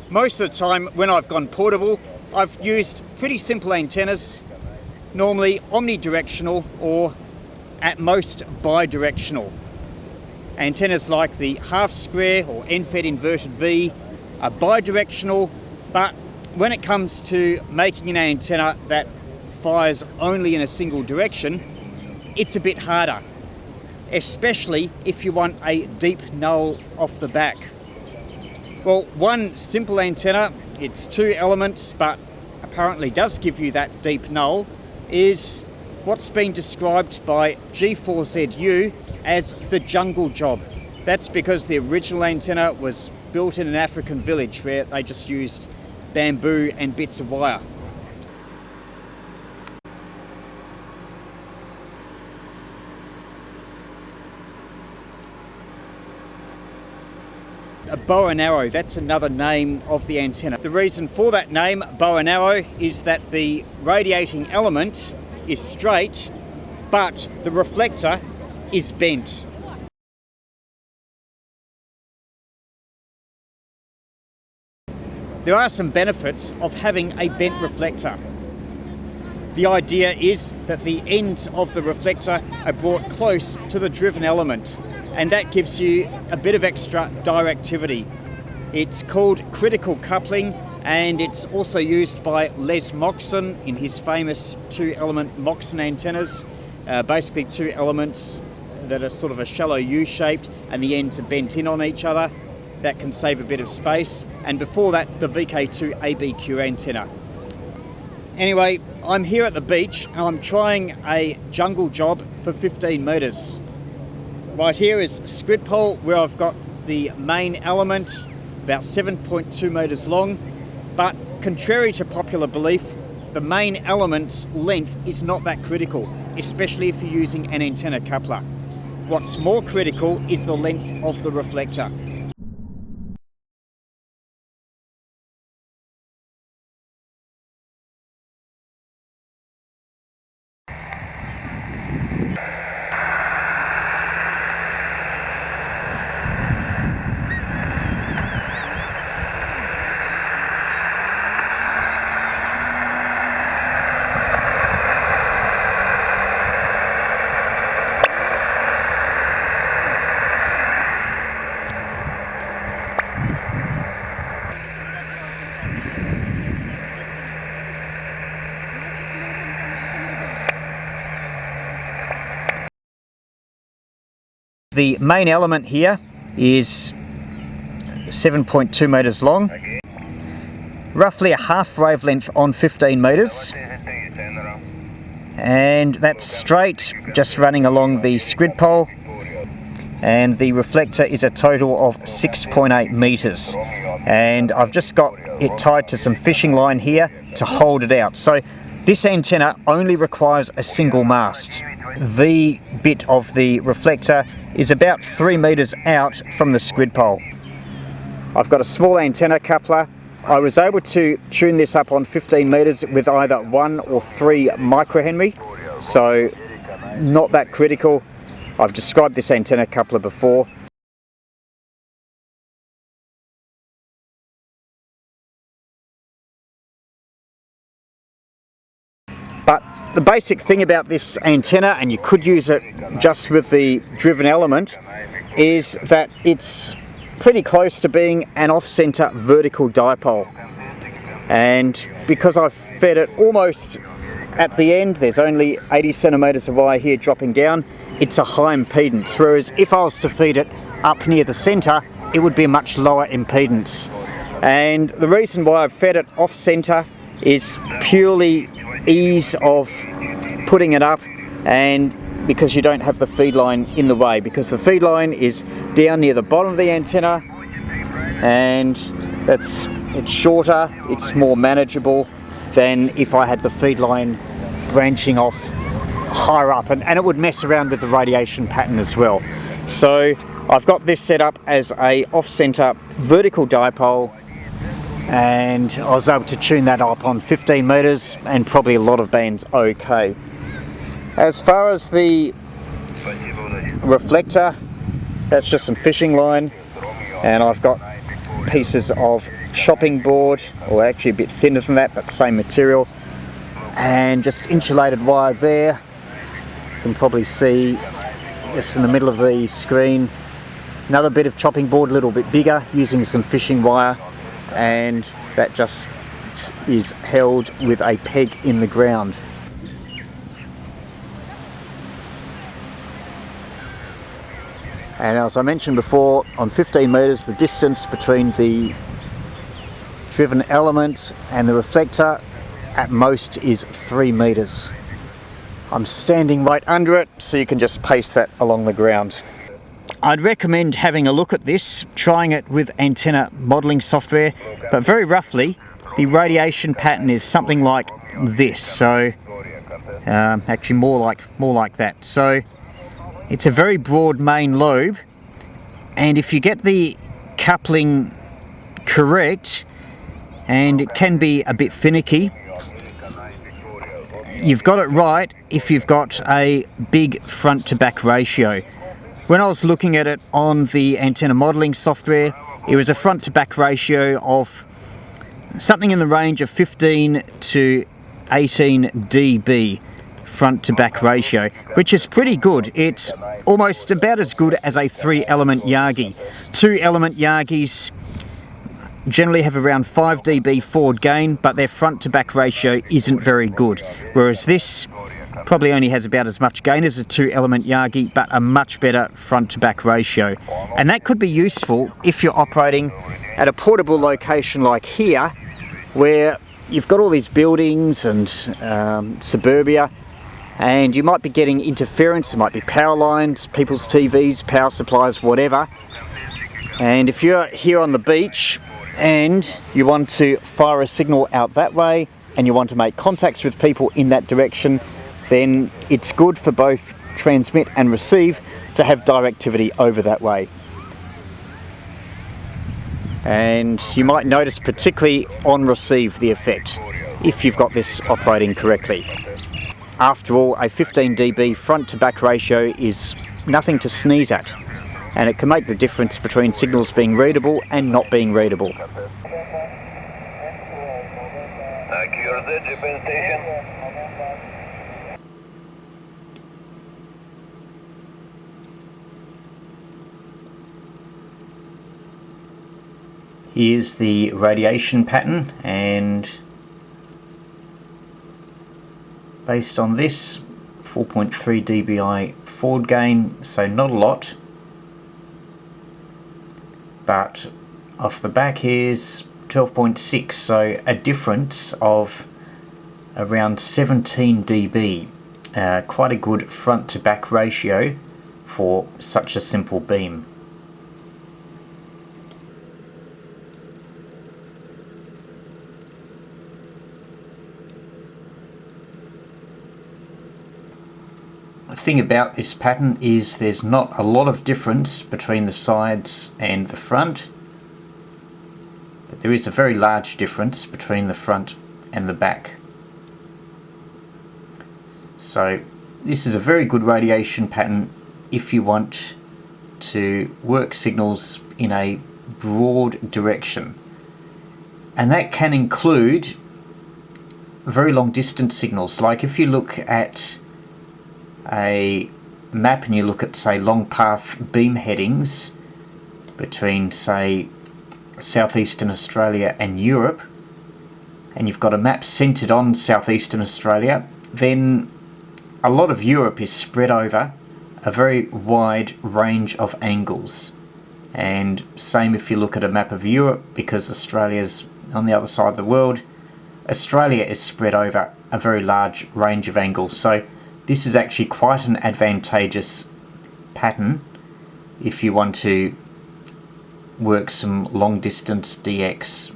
Most of the time when I've gone portable, I've used pretty simple antennas, normally omnidirectional or at most bidirectional. Antennas like the half square or end-fed inverted V are bidirectional, but when it comes to making an antenna that fires only in a single direction, it's a bit harder, especially if you want a deep null off the back. Well, one simple antenna, it's 2 elements, but apparently does give you that deep null, is what's been described by G4ZU as the jungle job. That's because the original antenna was built in an African village where they just used bamboo and bits of wire. A bow and arrow, that's another name of the antenna. The reason for that name, bow and arrow, is that the radiating element is straight, but the reflector is bent. There are some benefits of having a bent reflector. The idea is that the ends of the reflector are brought close to the driven element, and that gives you a bit of extra directivity. It's called critical coupling, and it's also used by Les Moxon in his famous 2-element Moxon antennas. Basically 2 elements that are sort of a shallow U-shaped and the ends are bent in on each other. That can save a bit of space. And before that, the VK2ABQ antenna. Anyway, I'm here at the beach and I'm trying a jungle job for 15 metres. Right here is a skrid pole where I've got the main element, about 7.2 metres long, but contrary to popular belief, the main element's length is not that critical, especially if you're using an antenna coupler. What's more critical is the length of the reflector. The main element here is 7.2 metres long, roughly a half wavelength on 15 metres, and that's straight, just running along the skrid pole, and the reflector is a total of 6.8 metres, and I've just got it tied to some fishing line here to hold it out. So this antenna only requires a single mast. The bit of the reflector is about 3 metres out from the skrid pole. I've got a small antenna coupler. I was able to tune this up on 15 metres with either 1 or 3 microhenry, so not that critical. I've described this antenna coupler before. But the basic thing about this antenna, and you could use it just with the driven element, is that it's pretty close to being an off-center vertical dipole. And because I've fed it almost at the end, there's only 80 centimetres of wire here dropping down, it's a high impedance, whereas if I was to feed it up near the centre, it would be a much lower impedance. And the reason why I've fed it off-center is purely ease of putting it up, and because you don't have the feed line in the way, because the feed line is down near the bottom of the antenna, and it's shorter, it's more manageable than if I had the feed line branching off higher up, and it would mess around with the radiation pattern as well. So I've got this set up as a off-center vertical dipole, and I was able to tune that up on 15 metres and probably a lot of bands okay. As far as the reflector, that's just some fishing line. And I've got pieces of chopping board, or actually a bit thinner than that, but same material, and just insulated wire there. You can probably see just in the middle of the screen another bit of chopping board, a little bit bigger, using some fishing wire, and that just is held with a peg in the ground. And as I mentioned before, on 15 metres, the distance between the driven element and the reflector at most is 3 metres. I'm standing right under it, so you can just paste that along the ground. I'd recommend having a look at this, trying it with antenna modelling software, but very roughly the radiation pattern is something like this. So actually more like that. So it's a very broad main lobe, and if you get the coupling correct, and it can be a bit finicky, you've got it right if you've got a big front to back ratio. When I was looking at it on the antenna modelling software, it was a front to back ratio of something in the range of 15 to 18 dB front to back ratio, which is pretty good. It's almost about as good as a 3-element Yagi. 2-element Yagis generally have around 5 dB forward gain, but their front to back ratio isn't very good, whereas this probably only has about as much gain as a 2-element Yagi, but a much better front to back ratio. And that could be useful if you're operating at a portable location like here, where you've got all these buildings and suburbia, and you might be getting interference. There might be power lines, people's TVs, power supplies, whatever. And if you're here on the beach and you want to fire a signal out that way, and you want to make contacts with people in that direction, then it's good for both transmit and receive to have directivity over that way. And you might notice particularly on receive the effect, if you've got this operating correctly. After all, a 15 dB front to back ratio is nothing to sneeze at, and it can make the difference between signals being readable and not being readable. Here's the radiation pattern, and based on this, 4.3 dBi forward gain, so not a lot, but off the back here's 12.6, so a difference of around 17 dB. Quite a good front to back ratio for such a simple beam. The thing about this pattern is there's not a lot of difference between the sides and the front, but there is a very large difference between the front and the back. So this is a very good radiation pattern if you want to work signals in a broad direction, and that can include very long distance signals. Like if you look at a map and you look at, say, long path beam headings between, say, southeastern Australia and Europe, and you've got a map centered on southeastern Australia, then a lot of Europe is spread over a very wide range of angles. And same if you look at a map of Europe, because Australia's on the other side of the world, Australia is spread over a very large range of angles. So this is actually quite an advantageous pattern if you want to work some long distance DX.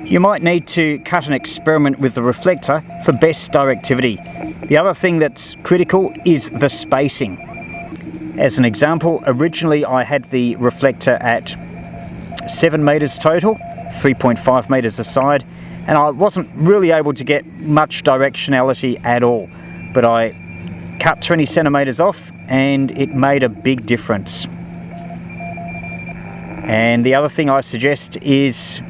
You might need to cut an experiment with the reflector for best directivity. The other thing that's critical is the spacing. As an example, originally I had the reflector at 7 metres total, 3.5 metres a side, and I wasn't really able to get much directionality at all. But I cut 20 centimetres off and it made a big difference. And the other thing I suggest is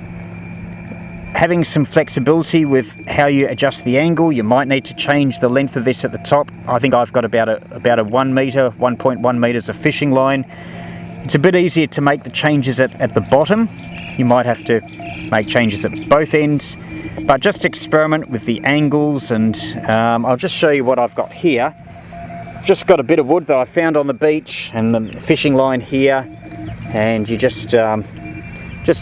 having some flexibility with how you adjust the angle. You might need to change the length of this at the top. I think I've got about a 1 metre, 1.1 metres of fishing line. It's a bit easier to make the changes at the bottom. You might have to make changes at both ends, but just experiment with the angles. And I'll just show you what I've got here. I've just got a bit of wood that I found on the beach and the fishing line here, and you just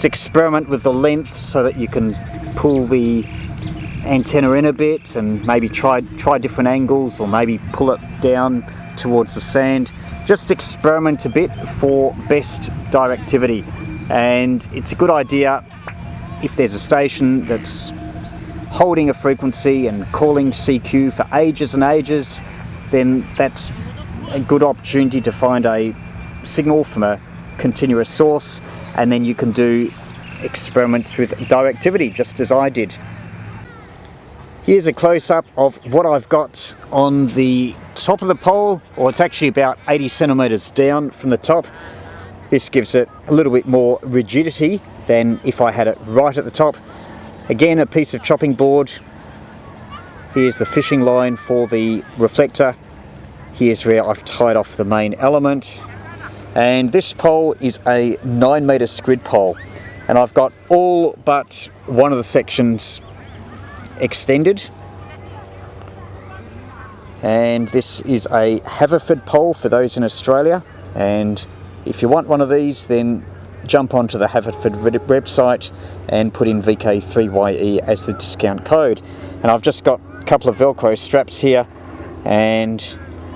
experiment with the length so that you can pull the antenna in a bit and maybe try different angles, or maybe pull it down towards the sand. Just experiment a bit for best directivity. And it's a good idea if there's a station that's holding a frequency and calling CQ for ages and ages, then that's a good opportunity to find a signal from a continuous source, and then you can do experiments with directivity just as I did. Here's a close-up of what I've got on the top of the pole, or it's actually about 80 centimetres down from the top. This gives it a little bit more rigidity than if I had it right at the top. Again, a piece of chopping board. Here's the fishing line for the reflector. Here's where I've tied off the main element. And this pole is a 9 metre skrid pole. And I've got all but one of the sections extended. And this is a Haverford pole for those in Australia. And if you want one of these, then jump onto the Haverford website and put in VK3YE as the discount code. And I've just got a couple of Velcro straps here, and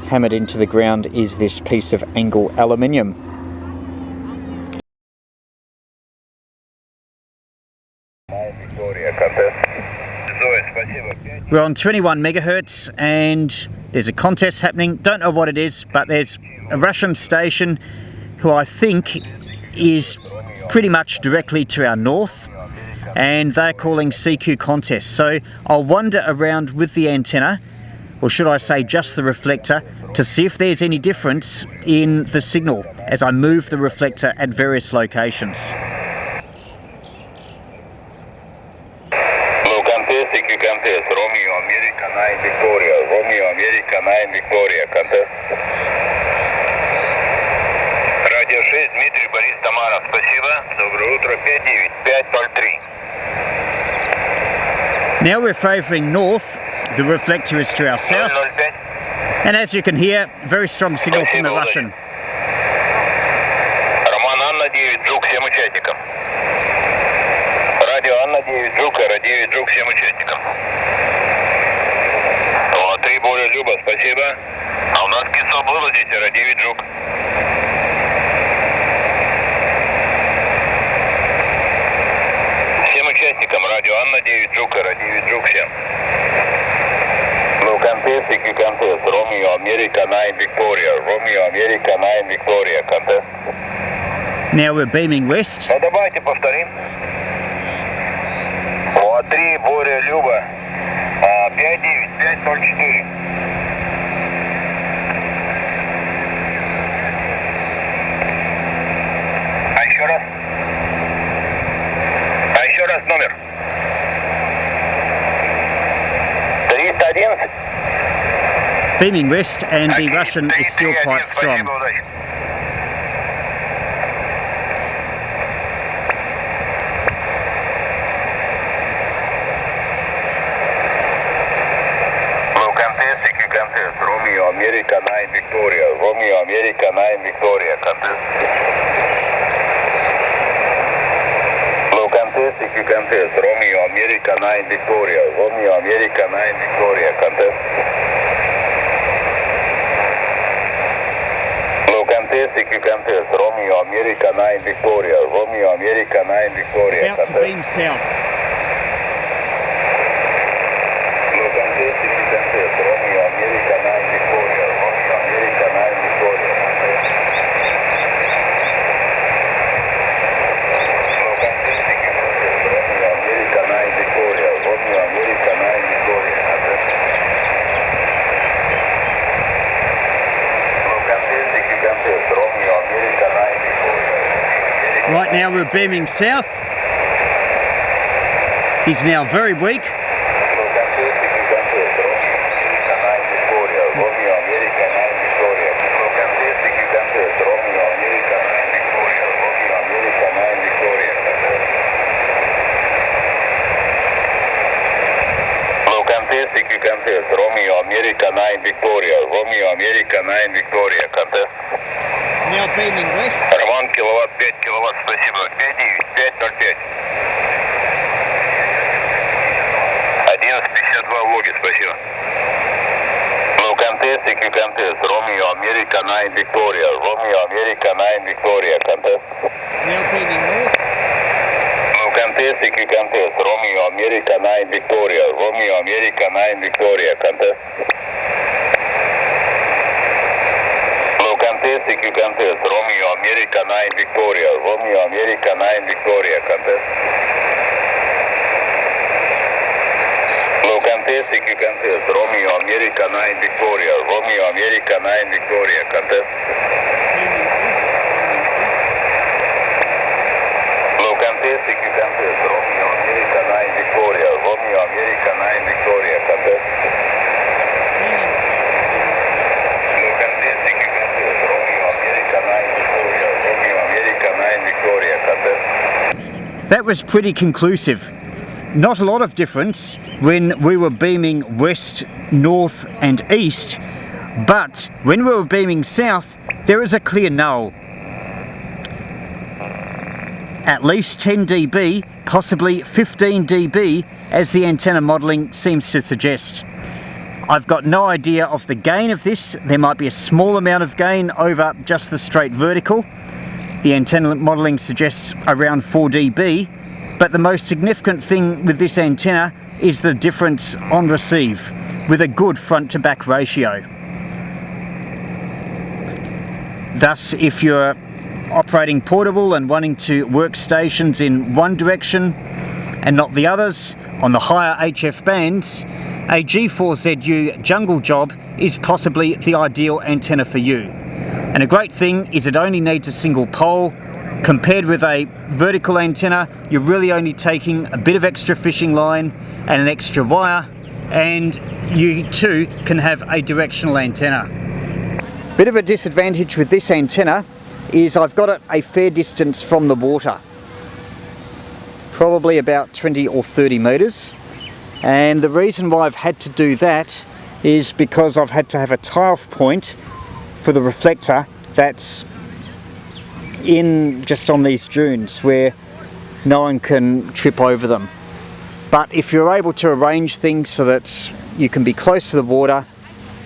hammered into the ground is this piece of angle aluminium. We're on 21 megahertz and there's a contest happening. Don't know what it is, but there's a Russian station who I think is pretty much directly to our north, and they're calling CQ contests. So I'll wander around with the antenna, or should I say just the reflector, to see if there's any difference in the signal as I move the reflector at various locations. CQ contest, Romeo America 9 Victoria, Romeo America 9 Victoria contest. Радио 6, Дмитрий, Борис, Тамара, спасибо. Доброе утро, 59503. Now we're favouring north, the reflector is to our south, and as you can hear, very strong signal from the Russian. Роман Анна 9, Джук, всем участникам. Радио Анна 9, Джук, 9, Джук, всем участникам. 3 более Люба, спасибо. А у нас кисло было здесь, 9 Джук. Всем участникам радио Анна 9 Джука, 9 Джук всем. No contest, CQ contest, Romeo America 9 Victoria, Romeo America 9 Victoria contest. Now we're beaming west. Ну давайте повторим. 3 Боря Люба, 59504. А еще раз? Еще раз номер. 311. Beaming west, and the Russian is still quite strong. Romeo America 9 Victoria, Romeo America 9 Victoria contest. Low contest, CQ contest, Romeo America 9 Victoria, Romeo America 9 Victoria contest. Low contest, CQ contest, Romeo America 9 Victoria, Romeo America 9 Victoria About contest. to beam south. Low contest, CQ contest, Romeo Right now we're beaming south. He's now very weak. Romeo America 9 Victoria, Romeo America 9 Victoria, contest. Now beaming west. Роман, киловатт, 5 киловатт, спасибо. 5,9, 5:05. 11:52 логи, спасибо. No contest, EQ contest, Romeo America 9 Victoria, Romeo America 9 Victoria, contest. Now beaming north. No contest, EQ contest, Romeo America 9 Victoria, Romeo America 9 Victoria, contest. No contest, EQ contest, Romeo America 9 Victoria, Romeo America 9 Victoria, contest. No contest, EQ contest, Romeo America 9 Victoria, Romeo America 9 Victoria, contest. No contest, EQ contest, Romeo America 9 Victoria, Romeo America 9 Victoria, contest. No contest, EQ contest, Romeo America 9 Victoria, Romeo America 9 Victoria, contest. That was pretty conclusive. Not a lot of difference when we were beaming west, north and east, but when we were beaming south, there is a clear null. At least 10 dB, possibly 15 dB, as the antenna modelling seems to suggest. I've got no idea of the gain of this. There might be a small amount of gain over just the straight vertical. The antenna modelling suggests around 4 dB, but the most significant thing with this antenna is the difference on receive, with a good front to back ratio. Thus, if you're operating portable and wanting to work stations in one direction and not the others on the higher HF bands, a G4ZU jungle job is possibly the ideal antenna for you. And a great thing is it only needs a single pole. Compared with a vertical antenna, you're really only taking a bit of extra fishing line and an extra wire, and you too can have a directional antenna. Bit of a disadvantage with this antenna is I've got it a fair distance from the water, probably about 20 or 30 metres, and the reason why I've had to do that is because I've had to have a tie-off point for the reflector that's in just on these dunes where no one can trip over them. But if you're able to arrange things so that you can be close to the water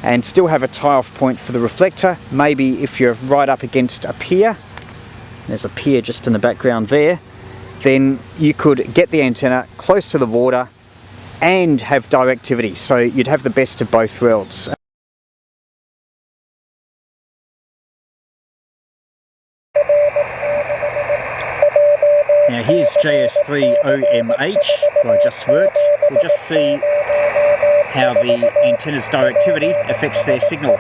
and still have a tie-off point for the reflector, maybe if you're right up against a pier, there's a pier just in the background there, then you could get the antenna close to the water and have directivity, so you'd have the best of both worlds. Now here's JS3OMH, where I just worked. We'll just see how the antenna's directivity affects their signal.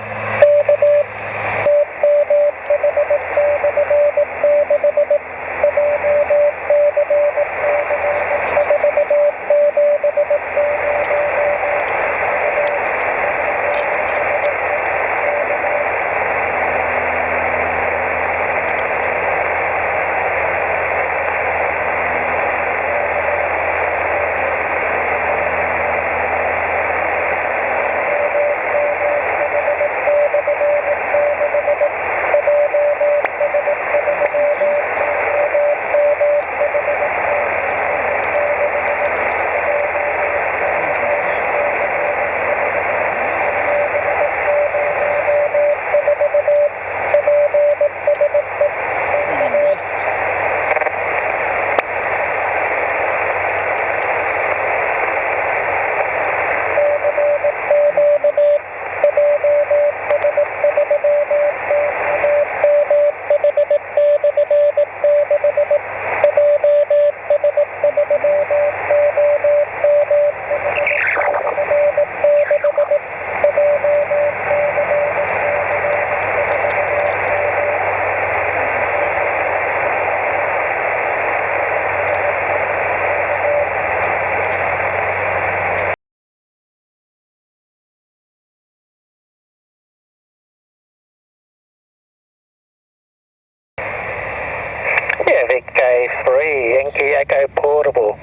Yeah, VK3, Yankee Echo Portable.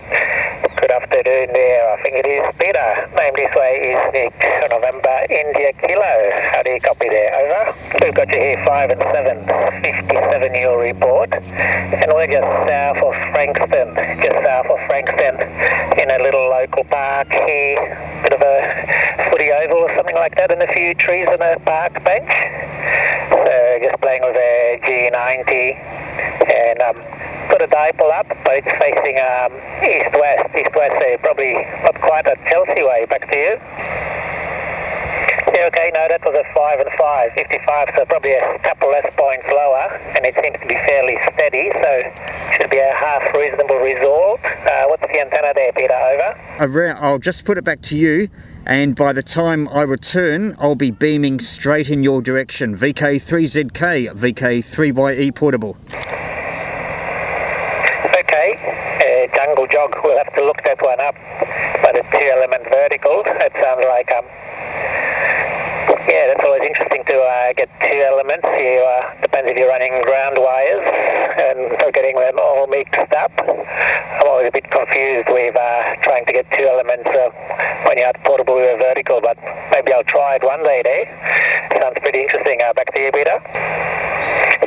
Good afternoon there. I think it is Peter. Name this way is Nik November India Kilo. How do you copy there? Over. We've got you here 5 and 7, 57 your report. And we're just south of Frankston. In a little local park here. Bit of a footy oval or something like that, and a few trees and a park bench. So just playing with a G90. And got a dipole up, but it's facing east-west, so probably not quite at Chelsea way. Back to you. Yeah, okay, no, that was a 5 and 5, 55, so probably a couple less points lower, and it seems to be fairly steady, so should be a half reasonable result. What's the antenna there, Peter? Over? I'll just put it back to you, and by the time I return, I'll be beaming straight in your direction. VK3ZK, VK3YE portable. Jungle jog, we'll have to look that one up, but it's 2-element vertical. It sounds like yeah, that's always interesting to get 2 elements. Depends if you're running ground wires and getting them all mixed up. I'm always a bit confused with trying to get 2 elements when you're portable with a vertical, but maybe I'll try it one day there. Sounds pretty interesting. Back to you, Peter.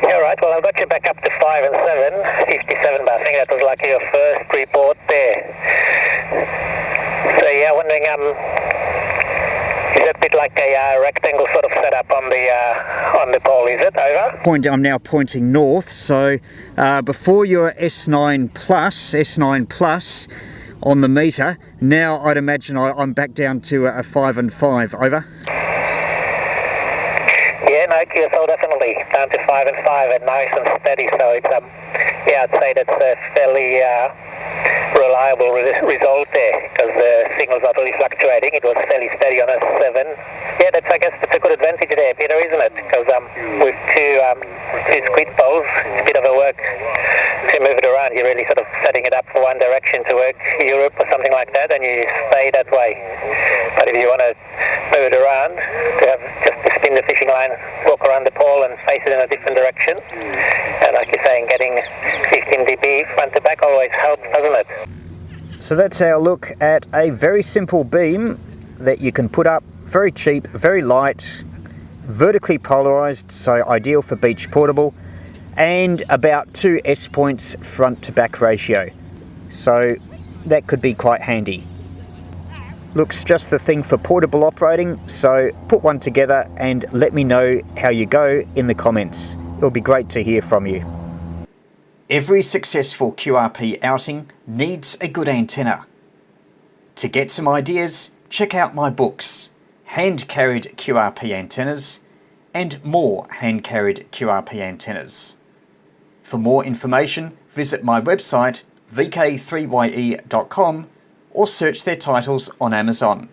Yeah, right, well, I've got you back up to 5 and 7, 57, but I think that was like your first report there. So yeah, wondering, is it a bit like a rectangle sort of setup on the pole, is it? Over? I'm now pointing north, so before your S9 plus on the meter, now I'd imagine I'm back down to a 5 and 5, over? Yeah, no, QSL definitely down to 5 and 5 and nice and steady, so it's, yeah, I'd say that's a fairly reliable result there, because the signal's not really fluctuating. It was fairly steady on a 7. Yeah, I guess that's a good advantage there, Peter, isn't it? Because with two squid poles, it's a bit of a work to move it around. You're really sort of setting it up for one direction to work Europe or something like that, and you stay that way. But if you want to move it around, to have just to spin the fishing line, walk around the pole and face it in a different direction, and like you're saying, getting 15 dB front to back always helps, doesn't it? So that's our look at a very simple beam that you can put up, very cheap, very light, vertically polarised, so ideal for beach portable, and about 2 S points front to back ratio. So that could be quite handy. Looks just the thing for portable operating, so put one together and let me know how you go in the comments. It'll be great to hear from you. Every successful QRP outing needs a good antenna. To get some ideas, check out my books, Hand-Carried QRP Antennas and More Hand-Carried QRP Antennas. For more information, visit my website vk3ye.com or search their titles on Amazon.